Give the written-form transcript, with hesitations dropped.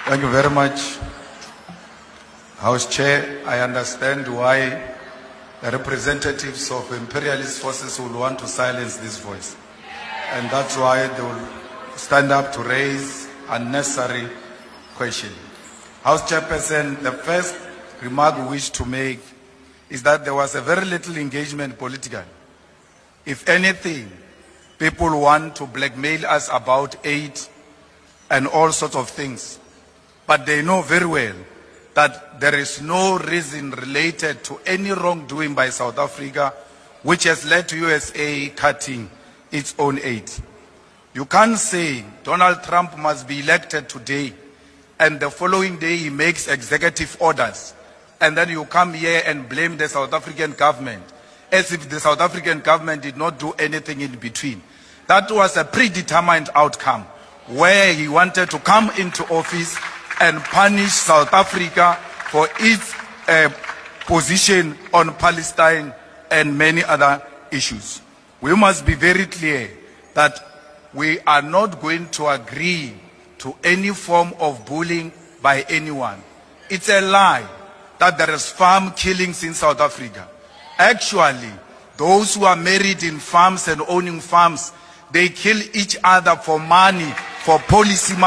Thank you very much. House Chair, I understand why the representatives of imperialist forces will want to silence this voice. And that's why they will stand up to raise unnecessary questions. House Chairperson, the first remark we wish to make is that there was a very little engagement politically. If anything, people want to blackmail us about aid and all sorts of things. But they know very well that there is no reason related to any wrongdoing by South Africa which has led to USA cutting its own aid. You can't say Donald Trump must be elected today and the following day he makes executive orders and then you come here and blame the South African government as if the South African government did not do anything in between. That was a predetermined outcome where he wanted to come into office and punish South Africa for its position on Palestine and many other issues. We must be very clear that we are not going to agree to any form of bullying by anyone. It's a lie that there is farm killings in South Africa. Actually, those who are married in farms and owning farms, they kill each other for money, for policy money.